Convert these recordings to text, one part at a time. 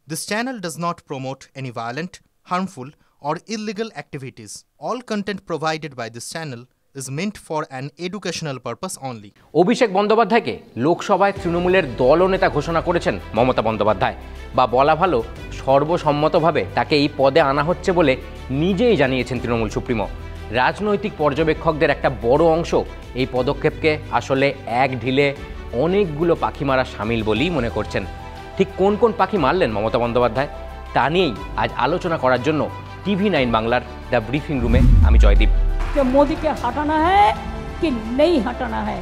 This channel does not promote any violent, harmful, or illegal activities. All content provided by this channel is meant for an educational purpose only. অভিষেক বন্দ্যোপাধ্যায়কে লোকসভায় তৃণমূলের দলনেতা ঘোষণা করেছেন মমতা বন্দ্যোপাধ্যায়, বা বলা ভালো সর্বসম্মতভাবে তাকে এই পদে আনা হচ্ছে বলে নিজেই জানিয়েছেন তৃণমূল সুপ্রিমো। রাজনৈতিক পর্যবেক্ষকদের একটা বড় অংশ এই পদক্ষেপকে আসলে এক ঢিলে অনেকগুলো পাখি মারা সামিল বলেই মনে করছেন। ঠিক কোন কোন পাখি মারলেন মমতা বন্দ্যোপাধ্যায় তা নিয়েই আজ আলোচনা করার জন্য TV9 বাংলার দ্য ব্রিফিং রুমে আমি জয়দীপ। कि मोदी के हटाना है कि नहीं हटाना है,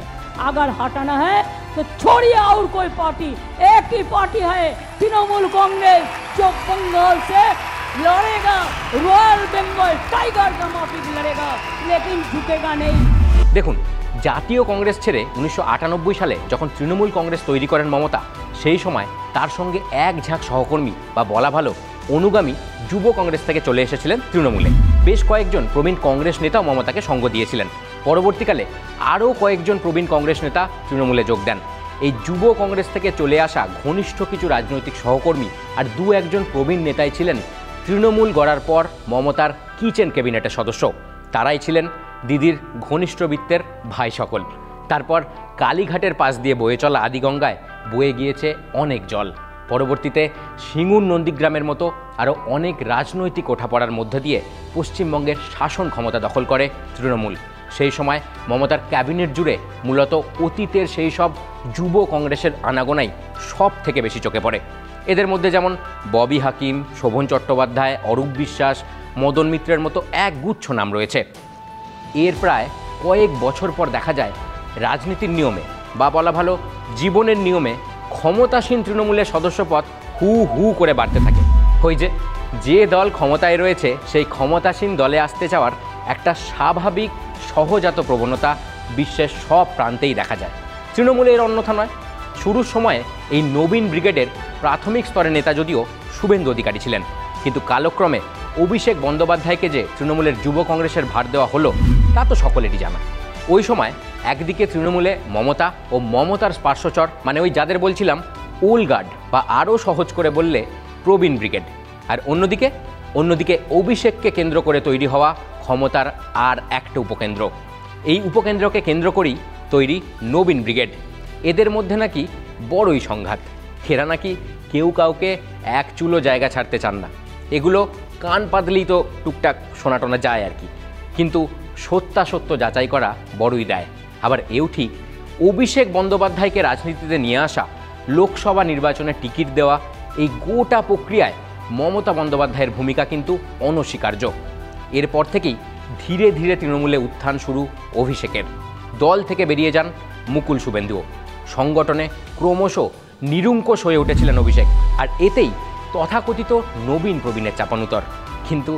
अगर हटाना है तो छोड़िए और कोई पार्टी, एक ही पार्टी है तृणमूल कांग्रेस जो बंगाल से लड़ेगा, रॉयल बंगाल टाइगर का माफिक लड़ेगा लेकिन झुकेगा नहीं। দেখুন, জাতীয় কংগ্রেস ছেড়ে 1998 সালে যখন তৃণমূল কংগ্রেস তৈরি করেন মমতা, সেই সময় তার সঙ্গে এক ঝাঁক সহকর্মী বা বলা ভালো অনুগামী যুব কংগ্রেস থেকে চলে এসেছিলেন তৃণমূলে। বেশ কয়েকজন প্রবীণ কংগ্রেস নেতাও মমতাকে সঙ্গ দিয়েছিলেন। পরবর্তীকালে আরও কয়েকজন প্রবীণ কংগ্রেস নেতা তৃণমূলে যোগ দেন। এই যুব কংগ্রেস থেকে চলে আসা ঘনিষ্ঠ কিছু রাজনৈতিক সহকর্মী আর দু একজন প্রবীণ নেতাই ছিলেন তৃণমূল গড়ার পর মমতার কিচেন ক্যাবিনেটের সদস্য। তারাই ছিলেন দিদির ঘনিষ্ঠ বৃত্তের ভাই সকল। তারপর কালীঘাটের পাশ দিয়ে বয়ে চলা আদিগঙ্গায় বয়ে গিয়েছে অনেক জল। পরবর্তীতে সিঙ্গুর নন্দীগ্রামের মতো আরও অনেক রাজনৈতিক ওঠাপড়ার মধ্যে দিয়ে পশ্চিমবঙ্গের শাসন ক্ষমতা দখল করে তৃণমূল। সেই সময় মমতার ক্যাবিনেট জুড়ে মূলত অতীতের সেই সব যুব কংগ্রেসের আনাগোনাই সব থেকে বেশি চোখে পড়ে। এদের মধ্যে যেমন ববি হাকিম, শোভন চট্টোপাধ্যায়, অরূপ বিশ্বাস, মদন মিত্রের মতো এক গুচ্ছ নাম রয়েছে। এর প্রায় কয়েক বছর পর দেখা যায় রাজনীতির নিয়মে বা বলা ভালো জীবনের নিয়মে ক্ষমতাসীন তৃণমূলের সদস্যপদ হু হু করে বাড়তে থাকে। ওই যে দল ক্ষমতায় রয়েছে সেই ক্ষমতাসীন দলে আসতে চাওয়ার একটা স্বাভাবিক সহজাত প্রবণতা বিশ্বের সব প্রান্তেই দেখা যায়। তৃণমূলের অন্যথা নয়। শুরুর সময়ে এই নবীন ব্রিগেডের প্রাথমিক স্তরের নেতা যদিও শুভেন্দু অধিকারী ছিলেন, কিন্তু কালক্রমে অভিষেক বন্দ্যোপাধ্যায়কে যে তৃণমূলের যুব কংগ্রেসের ভার দেওয়া হলো তা তো সকলেরই জানা। ওই সময় একদিকে তৃণমূলে মমতা ও মমতার স্পার্শচর, মানে ওই যাদের বলছিলাম ওল্ড গার্ড বা আরও সহজ করে বললে প্রবীণ ব্রিগেড, আর অন্যদিকে অভিষেককে কেন্দ্র করে তৈরি হওয়া ক্ষমতার আর একটা উপকেন্দ্র। এই উপকেন্দ্রকে কেন্দ্র করেই তৈরি নবীন ব্রিগেড। এদের মধ্যে নাকি বড়ই সংঘাত। এরা নাকি কেউ কাউকে এক চুলো জায়গা ছাড়তে চান না। এগুলো কান পাতলেই তো টুকটাক শোনাটোনা যায় আর কি, কিন্তু সত্যাসত্য যাচাই করা বড়ই দায়। আবার এও ঠিক, অভিষেক বন্দ্যোপাধ্যায়কে রাজনীতিতে নিয়ে আসা, লোকসভা নির্বাচনে টিকিট দেওয়া, এই গোটা প্রক্রিয়ায় মমতা বন্দ্যোপাধ্যায়ের ভূমিকা কিন্তু অনস্বীকার্য। এরপর থেকেই ধীরে ধীরে তৃণমূলে উত্থান শুরু অভিষেকের। দল থেকে বেরিয়ে যান মুকুল শুভেন্দুও। সংগঠনে ক্রমশ নিরঙ্কুশ হয়ে উঠেছিলেন অভিষেক, আর এতেই তথাকথিত নবীন প্রবীণের চাপানুতর। কিন্তু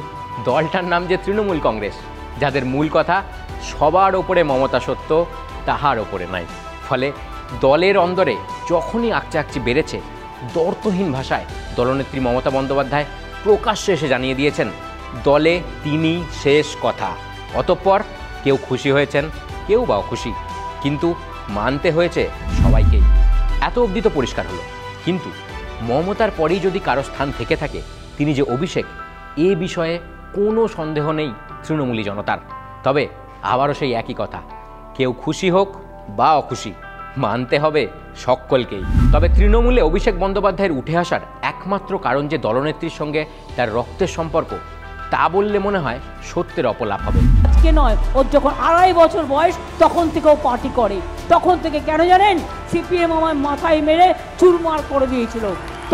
দলটার নাম যে তৃণমূল কংগ্রেস, যাদের মূল কথা সবার ওপরে মমতা সত্য, তাহার ওপরে নাই। ফলে দলের অন্দরে যখনই আকচি বেড়েছে, দর্তহীন ভাষায় দলনেত্রী মমতা বন্দ্যোপাধ্যায় প্রকাশ্যে এসে জানিয়ে দিয়েছেন দলে তিনি শেষ কথা। অতঃপর কেউ খুশি হয়েছেন, কেউ বা অখুশি, কিন্তু মানতে হয়েছে সবাইকেই। এত অবধি তো পরিষ্কার হলো। কিন্তু মমতার পরেই যদি কারো স্থান থেকে থাকে, তিনি যে অভিষেক, এ বিষয়ে কোনো সন্দেহ নেই তৃণমূলী জনতার। তবে আবারও সেই একই কথা, কেউ খুশি হোক বা অখুশি, মানতে হবে সকলকেই। তবে তৃণমূলে অভিষেক বন্দ্যোপাধ্যায়ের উঠে আসার একমাত্র কারণ যে দলনেত্রীর সঙ্গে তার রক্তের সম্পর্ক, তা বললে মনে হয় সত্যের অপলাপ হবে। আজকে নয়, ওর যখন 2.5 বছর বয়স তখন থেকে ও পার্টি করে। তখন থেকে কেন জানেন, সিপিএম আমার মাথায় মেরে চুরমার করে দিয়েছিল।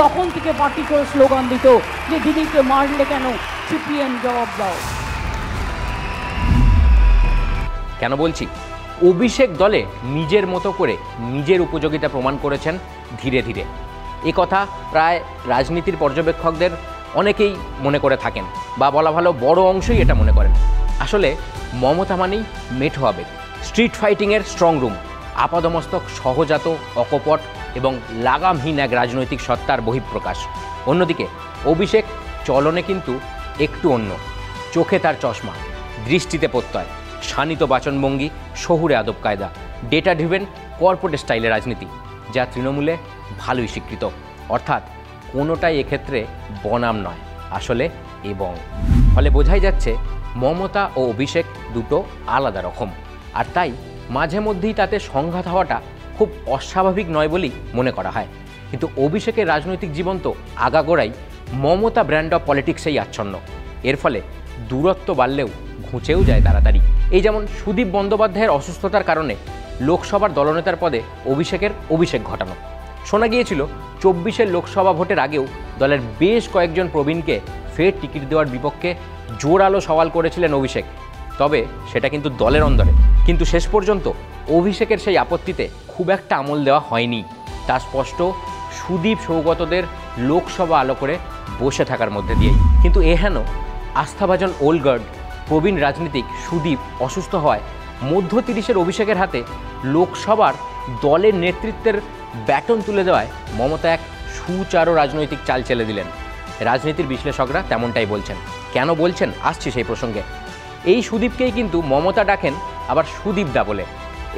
তখন থেকে পার্টি করে স্লোগান দিত যে দিদিকে মারলে কেন, সিপিএম জবাব দাও। কেন বলছি, অভিষেক দলে নিজের মতো করে নিজের উপযোগিতা প্রমাণ করেছেন ধীরে ধীরে। এ কথা প্রায় রাজনীতির পর্যবেক্ষকদের অনেকেই মনে করে থাকেন, বা বলা ভালো বড় অংশই এটা মনে করেন। আসলে মমতা মানেই মেঠো আবেগ, স্ট্রিট ফাইটিংয়ের স্ট্রং রুম, আপাদমস্তক সহজাত, অকপট এবং লাগামহীন এক রাজনৈতিক সত্তার বহিঃপ্রকাশ। অন্যদিকে অভিষেক চলনে কিন্তু একটু অন্য। চোখে তার চশমা, দৃষ্টিতে প্রত্যয়, শানিত বাচনভঙ্গি, শহুরে আদব কায়দা, ডেটা ড্রিভেন কর্পোরেট স্টাইলের রাজনীতি, যা তৃণমূলে ভালোই স্বীকৃত। অর্থাৎ কোনোটাই এক্ষেত্রে বনাম নয়, আসলে এবং। ফলে বোঝাই যাচ্ছে মমতা ও অভিষেক দুটো আলাদা রকম, আর তাই মাঝে মধ্যেই তাতে সংঘাত হওয়াটা খুব অস্বাভাবিক নয় বলেই মনে করা হয়। কিন্তু অভিষেকের রাজনৈতিক জীবন তো আগাগোড়াই মমতা ব্র্যান্ড অফ পলিটিক্সেই আচ্ছন্ন। এর ফলে দূরত্ব বাড়লেও ঘুচেও যায় তাড়াতাড়ি। এই যেমন সুদীপ বন্দ্যোপাধ্যায়ের অসুস্থতার কারণে লোকসভার দলনেতার পদে অভিষেক ঘটানো। শোনা গিয়েছিল 24-এর লোকসভা ভোটের আগেও দলের বেশ কয়েকজন প্রবীণকে ফের টিকিট দেওয়ার বিপক্ষে জোরালো সওয়াল করেছিলেন অভিষেক, তবে সেটা কিন্তু দলের অন্দরে। কিন্তু শেষ পর্যন্ত অভিষেকের সেই আপত্তিতে খুব একটা আমল দেওয়া হয়নি। তা স্পষ্ট সুদীপ সৌগতদের লোকসভা আলো করে বসে থাকার মধ্যে দিয়েই। কিন্তু হেন আস্থাভাজন ওল্ড গার্ড প্রবীণ রাজনীতিক সুদীপ অসুস্থ হওয়ায় মধ্য 30-এর অভিষেকের হাতে লোকসভার দলের নেতৃত্বের ব্যাটন তুলে দেওয়ায় মমতা এক সুচারু রাজনৈতিক চাল চেলে দিলেন। রাজনীতির বিশ্লেষকরা তেমনটাই বলছেন। কেন বলছেন আসছি সেই প্রসঙ্গে। এই সুদীপকেই কিন্তু মমতা ডাকেন আবার সুদীপদা বলে।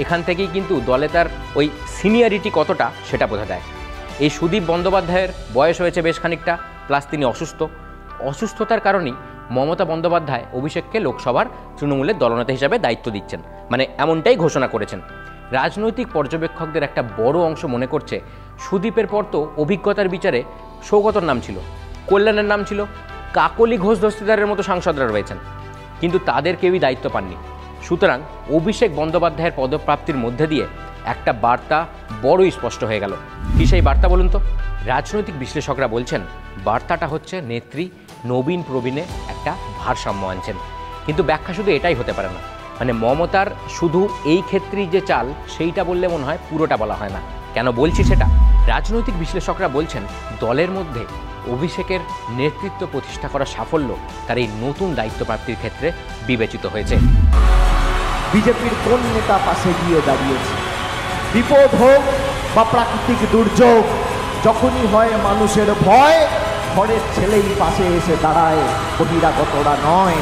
এখান থেকেই কিন্তু দলে তার ওই সিনিয়রিটি কতটা সেটা বোঝা যায়। এই সুদীপ বন্দ্যোপাধ্যায়ের বয়স হয়েছে বেশ খানিকটা, প্লাস তিনি অসুস্থতার কারণেই মমতা বন্দ্যোপাধ্যায় অভিষেককে লোকসভার তৃণমূলের দলনেতা হিসাবে দায়িত্ব দিচ্ছেন, মানে এমনটাই ঘোষণা করেছেন। রাজনৈতিক পর্যবেক্ষকদের একটা বড় অংশ মনে করছে সুদীপের পর তো অভিজ্ঞতার বিচারে সৌগতর নাম ছিল, কল্যাণের নাম ছিল, কাকলি ঘোষ দস্তিদারের মতো সাংসদরা রয়েছেন, কিন্তু তাদের কেউই দায়িত্ব পাননি। সুতরাং অভিষেক বন্দ্যোপাধ্যায়ের পদপ্রাপ্তির মধ্যে দিয়ে একটা বার্তা বড়ই স্পষ্ট হয়ে গেল। কি সেই বার্তা বলুন তো? রাজনৈতিক বিশ্লেষকরা বলছেন বার্তাটা হচ্ছে নেত্রী নবীন প্রবীণে একটা ভারসাম্য আনছেন। কিন্তু ব্যাখ্যা শুধু এটাই হতে পারে না, মানে মমতার শুধু এই ক্ষেত্রেই যে চাল সেইটা বললে মনে হয় পুরোটা বলা হয় না। কেন বলছি সেটা? রাজনৈতিক বিশ্লেষকরা বলছেন দলের মধ্যে অভিষেকের নেতৃত্ব প্রতিষ্ঠা করা সাফল্য তার এই নতুন দায়িত্ব প্রাপ্তির ক্ষেত্রে বিবেচিত হয়েছে। বিজেপির কোন নেতা পাশে গিয়ে দাঁড়িয়েছে? বিপদ হোক বা প্রাকৃতিক দুর্যোগ, যখনই হয় মানুষের ভয়, ঘরের ছেলেই পাশে এসে দাঁড়ায়, বহিরাগতরা নয়।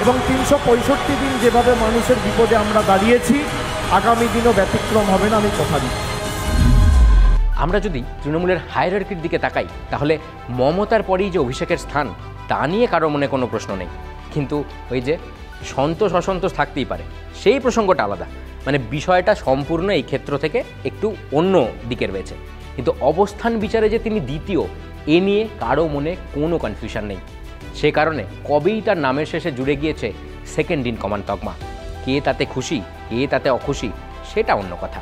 এবং 365 দিন যেভাবে মানুষের বিপদে আমরা দাঁড়িয়েছি, আগামী দিনও ব্যতিক্রম হবে না, আমি কথা দিচ্ছি। আমরা যদি তৃণমূলের হায়ারার্কির দিকে তাকাই তাহলে মমতার পরেই যে অভিষেকের স্থান তা নিয়ে কারো মনে কোনো প্রশ্ন নেই। কিন্তু ওই যে সন্তোষ অসন্তোষ থাকতেই পারে, সেই প্রসঙ্গটা আলাদা। মানে বিষয়টা সম্পূর্ণ এই ক্ষেত্র থেকে একটু অন্য দিকে রয়েছে। কিন্তু অবস্থান বিচারে যে তিনি দ্বিতীয়, এ নিয়ে কারো মনে কোনো কনফিউশন নেই। সে কারণে কবেই তার নামের শেষে জুড়ে গিয়েছে সেকেন্ড ইন কমান্ড তকমা। কে তাতে খুশি, কে তাতে অখুশি, সেটা অন্য কথা।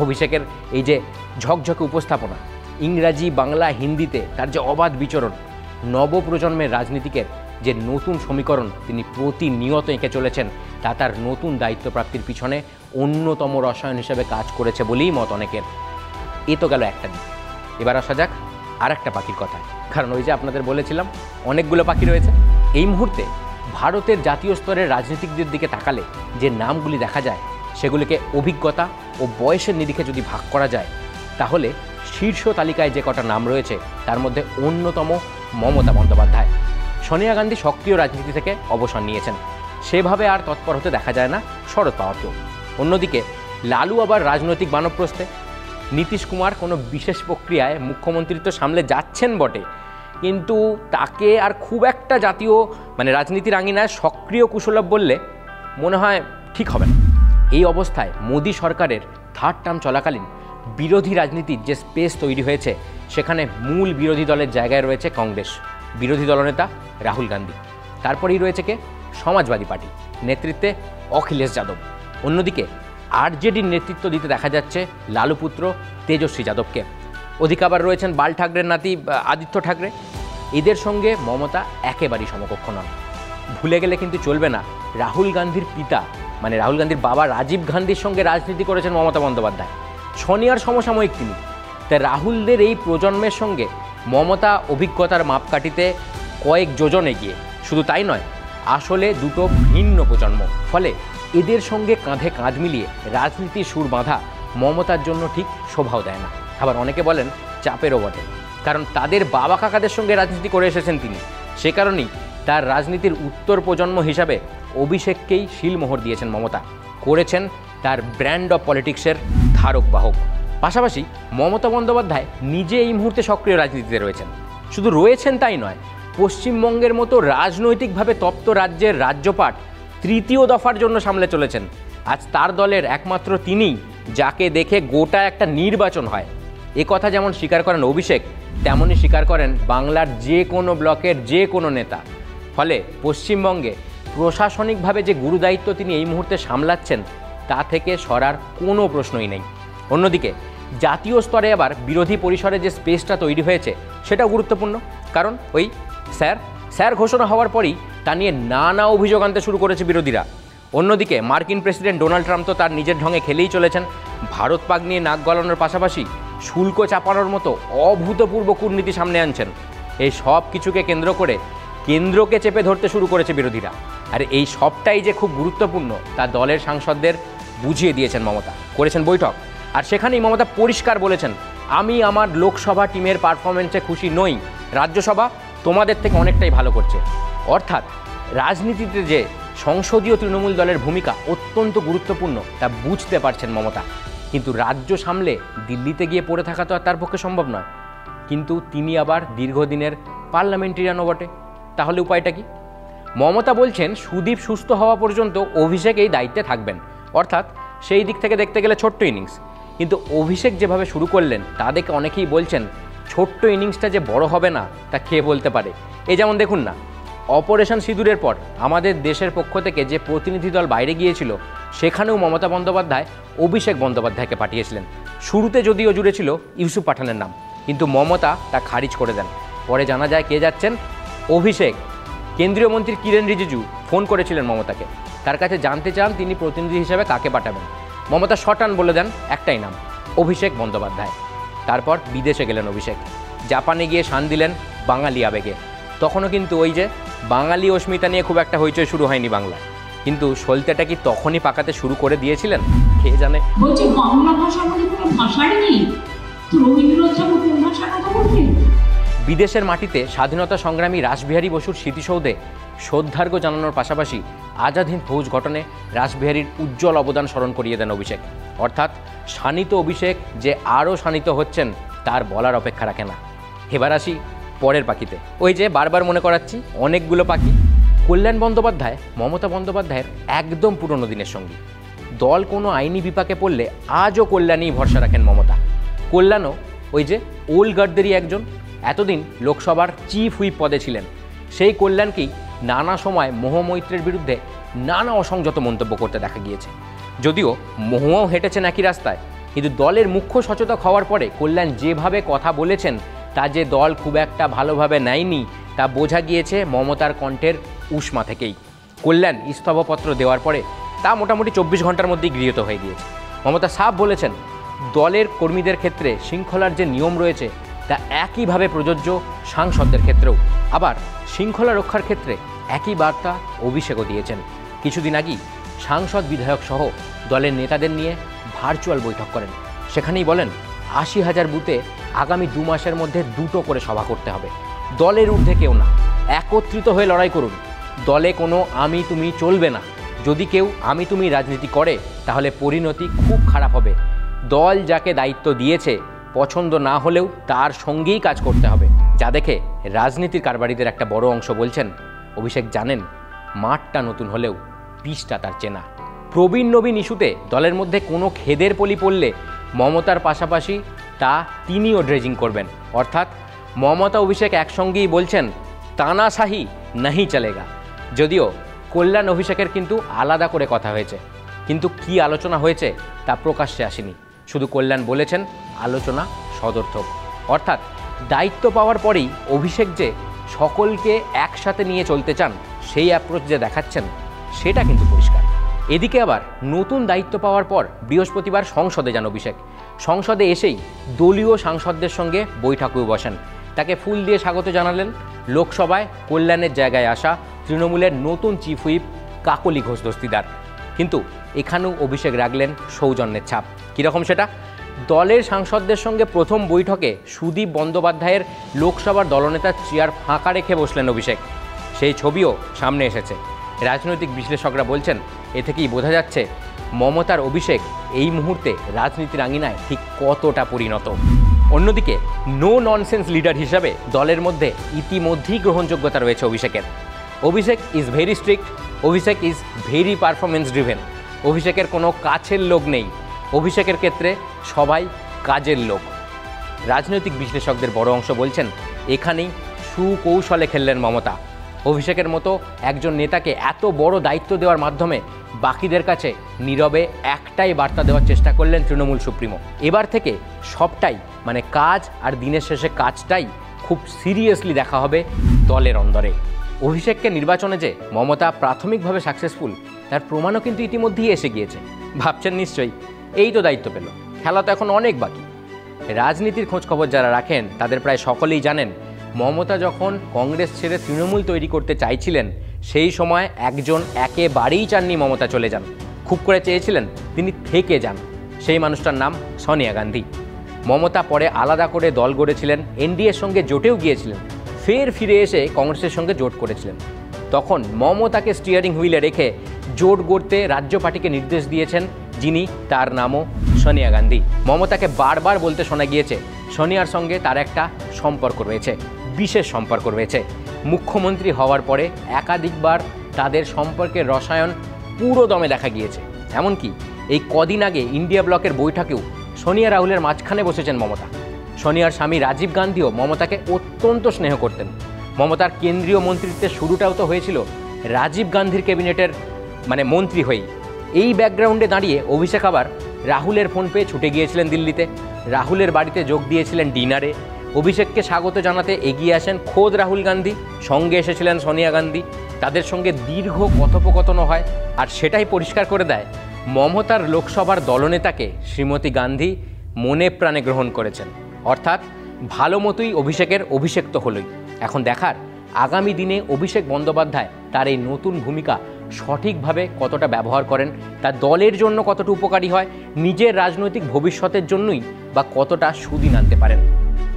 অভিষেকের এই যে ঝকঝকে উপস্থাপনা, ইংরাজি বাংলা হিন্দিতে তার যে অবাধ বিচরণ, নবপ্রজন্মের রাজনীতিকের যে নতুন সমীকরণ তিনি প্রতিনিয়ত এঁকে চলেছেন, তা তার নতুন দায়িত্বপ্রাপ্তির পিছনে অন্যতম রসায়ন হিসেবে কাজ করেছে বলেই মত অনেকের। এ তো গেল একটা দিক। এবার আসা যাক আর একটা পাখির কথা, কারণ ওই যে আপনাদের বলেছিলাম অনেকগুলো পাখি রয়েছে। এই মুহূর্তে ভারতের জাতীয় স্তরের রাজনীতিকদের দিকে তাকালে যে নামগুলি দেখা যায়, সেগুলিকে অভিজ্ঞতা ও বয়সের নিরিখে যদি ভাগ করা যায়, তাহলে শীর্ষ তালিকায় যে কটা নাম রয়েছে তার মধ্যে অন্যতম মমতা বন্দ্যোপাধ্যায়। সোনিয়া গান্ধী সক্রিয় রাজনীতি থেকে অবসর নিয়েছেন, সেভাবে আর তৎপর হতে দেখা যায় না শরদ পাওয়ারকেও। অন্যদিকে লালু আবার রাজনৈতিক বানপ্রস্থে, নীতিশ কুমার কোনো বিশেষ প্রক্রিয়ায় মুখ্যমন্ত্রিত্ব সামলে যাচ্ছেন বটে, কিন্তু তাকে আর খুব একটা জাতীয় রাজনীতির আঙিনায় সক্রিয় কুশলভ বললে মনে হয় ঠিক হবে না। এই অবস্থায় মোদী সরকারের থার্ড টার্ম চলাকালীন বিরোধী রাজনীতির যে স্পেস তৈরি হয়েছে, সেখানে মূল বিরোধী দলের জায়গায় রয়েছে কংগ্রেস, বিরোধী দলনেতা রাহুল গান্ধী। তারপরেই রয়েছে কে? সমাজবাদী পার্টি, নেতৃত্বে অখিলেশ যাদব। অন্যদিকে আরজেডির নেতৃত্ব দিতে দেখা যাচ্ছে লালুপুত্র তেজস্বী যাদবকে। ওদিকে আবার রয়েছেন বাল ঠাকরের নাতি আদিত্য ঠাকরে। এদের সঙ্গে মমতা একেবারেই সমকক্ষ নন। ভুলে গেলে কিন্তু চলবে না, রাহুল গান্ধীর পিতা রাহুল গান্ধীর বাবা রাজীব গান্ধীর সঙ্গে রাজনীতি করেছেন মমতা বন্দ্যোপাধ্যায়। সোনিয়ার সমসাময়িক তিনি। তাই রাহুলদের এই প্রজন্মের সঙ্গে মমতা অভিজ্ঞতার মাপকাঠিতে কয়েক যোজন এগিয়ে। শুধু তাই নয়, আসলে দুটো ভিন্ন প্রজন্ম। ফলে এদের সঙ্গে কাঁধে কাঁধ মিলিয়ে রাজনীতির সুর বাঁধা মমতার জন্য ঠিক শোভাও দেয় না। আবার অনেকে বলেন চাপেরও বটে, কারণ তাদের বাবা কাকাদের সঙ্গে রাজনীতি করে এসেছেন তিনি। সে কারণেই তার রাজনীতির উত্তর প্রজন্ম হিসাবে অভিষেককেই শিলমোহর দিয়েছেন মমতা, করেছেন তার ব্র্যান্ড অফ পলিটিক্সের ধারক বাহক। পাশাপাশি মমতা বন্দ্যোপাধ্যায় নিজে এই মুহূর্তে সক্রিয় রাজনীতিতে রয়েছেন। শুধু রয়েছেন তাই নয়, পশ্চিমবঙ্গের মতো রাজনৈতিকভাবে তপ্ত রাজ্যের রাজ্যপাট তৃতীয় দফার জন্য সামলে চলেছেন। আজ তার দলের একমাত্র তিনিই যাকে দেখে গোটা একটা নির্বাচন হয়। এ কথা যেমন স্বীকার করেন অভিষেক, তেমনই স্বীকার করেন বাংলার যে কোনো ব্লকের যে কোনো নেতা। ফলে পশ্চিমবঙ্গে প্রশাসনিকভাবে যে গুরুদায়িত্ব তিনি এই মুহূর্তে সামলাচ্ছেন তা থেকে সরার কোনো প্রশ্নই নেই। অন্যদিকে জাতীয় স্তরে আবার বিরোধী পরিসরে যে স্পেসটা তৈরি হয়েছে সেটাও গুরুত্বপূর্ণ, কারণ ওই স্যার ঘোষণা হওয়ার পরই তা নিয়ে নানা অভিযোগ আনতে শুরু করেছে বিরোধীরা। অন্যদিকে মার্কিন প্রেসিডেন্ট ডোনাল্ড ট্রাম্প তো তার নিজের ঢঙে খেলেই চলেছেন। ভারত পাক নিয়ে নাক গলানোর পাশাপাশি শুল্ক চাপানোর মতো অভূতপূর্ব কূটনীতি সামনে আনছেন। এই সব কিছুকে কেন্দ্র করে কেন্দ্রকে চেপে ধরতে শুরু করেছে বিরোধীরা। আর এই সবটাই যে খুব গুরুত্বপূর্ণ তা দলের সাংসদদের বুঝিয়ে দিয়েছেন মমতা। করেছেন বৈঠক, আর সেখানেই মমতা পরিষ্কার বলেছেন, আমি আমার লোকসভা টিমের পারফরমেন্সে খুশি নই, রাজ্যসভা তোমাদের থেকে অনেকটাই ভালো করছে। অর্থাৎ রাজনীতিতে যে সংসদীয় তৃণমূল দলের ভূমিকা অত্যন্ত গুরুত্বপূর্ণ তা বুঝতে পারছেন মমতা। কিন্তু রাজ্য সামলে দিল্লিতে গিয়ে পড়ে থাকা তো আর তার পক্ষে সম্ভব নয়। কিন্তু তিনি আবার দীর্ঘদিনের পার্লামেন্টেরিয়ানও বটে। তাহলে উপায়টা কি? মমতা বলছেন সুদীপ সুস্থ হওয়া পর্যন্ত অভিষেক এই দায়িত্বে থাকবেন। অর্থাৎ সেই দিক থেকে দেখতে গেলে ছোট্ট ইনিংস। কিন্তু অভিষেক যেভাবে শুরু করলেন তা দেখে অনেকেই বলছেন ছোট্ট ইনিংসটা যে বড় হবে না তা কে বলতে পারে। এই যেমন দেখুন না, অপারেশন সিঁদুরের পর আমাদের দেশের পক্ষ থেকে যে প্রতিনিধি দল বাইরে গিয়েছিল সেখানেও মমতা বন্দ্যোপাধ্যায় অভিষেক বন্দ্যোপাধ্যায়কে পাঠিয়েছিলেন। শুরুতে যদিও জুড়ে ছিল ইউসুফ পাঠানের নাম, কিন্তু মমতা তা খারিজ করে দেন। পরে জানা যায় কে যাচ্ছেন, অভিষেক। কেন্দ্রীয় মন্ত্রী কিরেন রিজিজু ফোন করেছিলেন মমতাকে, তার কাছে জানতে চান তিনি প্রতিনিধি হিসেবে কাকে পাঠাবেন। মমতা শটান বলে দেন একটাই নাম, অভিষেক বন্দ্যোপাধ্যায়। তারপর বিদেশে গেলেন অভিষেক, জাপানে গিয়ে শান দিলেন বাঙালি আবেগে। তখনও কিন্তু ওই যে বাঙালি অস্মিতা নিয়ে খুব একটা হইচই শুরু হয়নি বাংলায়, কিন্তু সলতেটা কি তখনই পাকাতে শুরু করে দিয়েছিলেন কে জানে। বলছে বাংলা ভাষা বলে কোনো ভাষাই নেই, তো রবীন্দ্রনাথ ঠাকুর কোন ভাষার কথা বলছেন? বিদেশের মাটিতে স্বাধীনতা সংগ্রামী রাসবিহারী বসুর স্মৃতিসৌধে শ্রদ্ধার্ঘ্য জানানোর পাশাপাশি আজাদ হিন্দ ফৌজ গঠনে রাসবিহারীর উজ্জ্বল অবদান স্মরণ করিয়ে দেন অভিষেক। অর্থাৎ শানিত অভিষেক যে আরও শানিত হচ্ছেন তার বলার অপেক্ষা রাখে না। এবার আসি পরের পাখিতে। ওই যে বারবার মনে করাচ্ছি অনেকগুলো পাখি। কল্যাণ বন্দ্যোপাধ্যায় মমতা বন্দ্যোপাধ্যায়ের একদম পুরনো দিনের সঙ্গী। দল কোনো আইনি বিপাকে পড়লে আজও কল্যাণেই ভরসা রাখেন মমতা। কল্যাণও ওই যে ওল্ড গার্ডদেরই একজন। এতদিন লোকসভার চিফ হুইপ পদে ছিলেন। সেই কল্যাণকেই নানা সময় মহামৈত্রের বিরুদ্ধে নানা অসংযত মন্তব্য করতে দেখা গিয়েছে। যদিও মহুয়াও হেঁটেছেন একই রাস্তায়, কিন্তু দলের মুখ্য সচেতক হওয়ার পরে কল্যাণ যেভাবে কথা বলেছেন তা যে দল খুব একটা ভালোভাবে নেয়নি তা বোঝা গিয়েছে মমতার কণ্ঠের উষ্মা থেকেই। কল্যাণ ইস্তফাপত্র দেওয়ার পরে তা মোটামুটি 24 ঘন্টার মধ্যেই গৃহীত হয়ে গিয়েছে। মমতা সাফ বলেছেন দলের কর্মীদের ক্ষেত্রে শৃঙ্খলার যে নিয়ম রয়েছে তা একইভাবে প্রযোজ্য সাংসদদের ক্ষেত্রেও। আবার শৃঙ্খলা রক্ষার ক্ষেত্রে একই বার্তা অভিষেকও দিয়েছেন। কিছুদিন আগেই সাংসদ বিধায়ক সহ দলের নেতাদের নিয়ে ভার্চুয়াল বৈঠক করেন। সেখানেই বলেন 80,000 বুথে আগামী 2 মাসের মধ্যে 2টো করে সভা করতে হবে। দলের ঊর্ধ্বে কেউ না, একত্রিত হয়ে লড়াই করুন। দলে কোনো আমি তুমি চলবে না। যদি কেউ আমি তুমি রাজনীতি করে তাহলে পরিণতি খুব খারাপ হবে। দল যাকে দায়িত্ব দিয়েছে পছন্দ না হলেও তার সঙ্গেই কাজ করতে হবে। যা দেখে রাজনীতির কারবারিদের একটা বড় অংশ বলছেন অভিষেক জানেন মাঠটা নতুন হলেও পিচটা তার চেনা। প্রবীণ নবীন ইস্যুতে দলের মধ্যে কোনো খেদের পলি পড়লে মমতার পাশাপাশি তা তিনিও ড্রেজিং করবেন। অর্থাৎ মমতা অভিষেক একসঙ্গেই বলছেন তানাশাহি নাহি চলেগা। যদিও কল্যাণ অভিষেকের কিন্তু আলাদা করে কথা হয়েছে, কিন্তু কি আলোচনা হয়েছে তা প্রকাশ্যে আসেনি। শুধু কল্যাণ বলেছেন আলোচনা সদর্থক। অর্থাৎ দায়িত্ব পাওয়ার পরেই অভিষেক যে সকলকে একসাথে নিয়ে চলতে চান সেই অ্যাপ্রোচ যে দেখাচ্ছেন সেটা কিন্তু পরিষ্কার। এদিকে আবার নতুন দায়িত্ব পাওয়ার পর বৃহস্পতিবার সংসদে যান অভিষেক। সংসদে এসেই দলীয় সাংসদদের সঙ্গে বৈঠকেও বসেন। তাকে ফুল দিয়ে স্বাগত জানালেন লোকসভায় কল্যাণের জায়গায় আসা তৃণমূলের নতুন চিফ হুইপ কাকলি ঘোষ দস্তিদার। কিন্তু এখানেও অভিষেক রাখলেন সৌজন্যের ছাপ। কীরকম সেটা? দলের সাংসদদের সঙ্গে প্রথম বৈঠকে সুদীপ বন্দ্যোপাধ্যায়ের লোকসভার দলনেতার চেয়ার ফাঁকা রেখে বসলেন অভিষেক। সেই ছবিও সামনে এসেছে। রাজনৈতিক বিশ্লেষকরা বলছেন এ থেকেই বোঝা যাচ্ছে মমতার অভিষেক এই মুহূর্তে রাজনীতির আঙিনায় ঠিক কতটা পরিণত। অন্যদিকে নো ননসেন্স লিডার হিসাবে দলের মধ্যে ইতিমধ্যেই গ্রহণযোগ্যতা রয়েছে অভিষেকের। Abhishek is very strict, Abhishek is very performance driven. অভিষেকের কোনো কাছের লোক নেই, অভিষেকের ক্ষেত্রে সবাই কাজের লোক। রাজনৈতিক বিশ্লেষকদের বড় অংশ বলছেন এখানেই সুকৌশলে খেললেন মমতা। অভিষেকের মতো একজন নেতাকে এত বড় দায়িত্ব দেওয়ার মাধ্যমে বাকিদের কাছে নীরবে একটাই বার্তা দেওয়ার চেষ্টা করলেন তৃণমূল সুপ্রিমো। এবার থেকে সবটাই মানে কাজ আর দিনের শেষে কাজটাই খুব সিরিয়াসলি দেখা হবে দলের অন্দরে। অভিষেককে নির্বাচনে যে মমতা প্রাথমিকভাবে সাকসেসফুল তার প্রমাণও কিন্তু ইতিমধ্যেই এসে গিয়েছে। ভাবছেন নিশ্চয়ই এই তো দায়িত্ব পেল, খেলা তো এখন অনেক বাকি। রাজনীতির খোঁজখবর যারা রাখেন তাদের প্রায় সকলেই জানেন মমতা যখন কংগ্রেস ছেড়ে তৃণমূল তৈরি করতে চাইছিলেন সেই সময় একজন একেবারেই চাননি মমতা চলে যান, খুব করে চেয়েছিলেন তিনি থেকে যান। সেই মানুষটার নাম সোনিয়া গান্ধী। মমতা পরে আলাদা করে দল গড়েছিলেন, এনডিএর সঙ্গে জোটেও গিয়েছিলেন, ফের ফিরে এসে কংগ্রেসের সঙ্গে জোট করেছিলেন। তখন মমতাকে স্টিয়ারিং হুইলে রেখে জোট গড়তে রাজ্য পার্টিকে নির্দেশ দিয়েছেন যিনি, তার নামও সোনিয়া গান্ধী। মমতাকে বারবার বলতে শোনা গিয়েছে সোনিয়ার সঙ্গে তার একটা সম্পর্ক রয়েছে, বিশেষ সম্পর্ক রয়েছে। মুখ্যমন্ত্রী হওয়ার পরে একাধিকবার তাদের সম্পর্কের রসায়ন পুরো দমে দেখা গিয়েছে। এমনকি এই কদিন আগে ইন্ডিয়া ব্লকের বৈঠকেও সোনিয়া রাহুলের মাঝখানে বসেছেন মমতা। সোনিয়ার স্বামী রাজীব গান্ধীও মমতাকে অত্যন্ত স্নেহ করতেন। মমতার কেন্দ্রীয় মন্ত্রিত্বের শুরুটাও তো হয়েছিল রাজীব গান্ধীর ক্যাবিনেটের মন্ত্রী হয়েই। এই ব্যাকগ্রাউন্ডে দাঁড়িয়ে অভিষেক আবার রাহুলের ফোন পেয়ে ছুটে গিয়েছিলেন দিল্লিতে, রাহুলের বাড়িতে যোগ দিয়েছিলেন ডিনারে। অভিষেককে স্বাগত জানাতে এগিয়ে আসেন খোদ রাহুল গান্ধী, সঙ্গে এসেছিলেন সোনিয়া গান্ধী। তাদের সঙ্গে দীর্ঘ কথোপকথনও হয়, আর সেটাই পরিষ্কার করে দেয় মমতার লোকসভার দলনেতাকে শ্রীমতী গান্ধী মনে প্রাণে গ্রহণ করেছেন। অর্থাৎ ভালো মতোই অভিষেকের অভিষেক তো হলোই। এখন দেখার আগামী দিনে অভিষেক বন্দ্যোপাধ্যায় তার এই নতুন ভূমিকা সঠিকভাবে কতটা ব্যবহার করেন, তার দলের জন্য কতটা উপকারী হয়, নিজের রাজনৈতিক ভবিষ্যতের জন্যই বা কতটা সুদিন আনতে পারেন।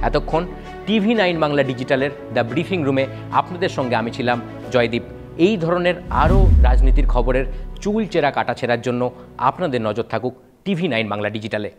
এতক্ষণ TV9 বাংলা ডিজিটালের দ্য ব্রিফিং রুমে আপনাদের সঙ্গে আমি ছিলাম জয়দীপ। এই ধরনের আরও রাজনীতির খবরের চুলচেরা কাটাছেঁড়ার জন্য আপনাদের নজর থাকুক TV9 বাংলা ডিজিটালে।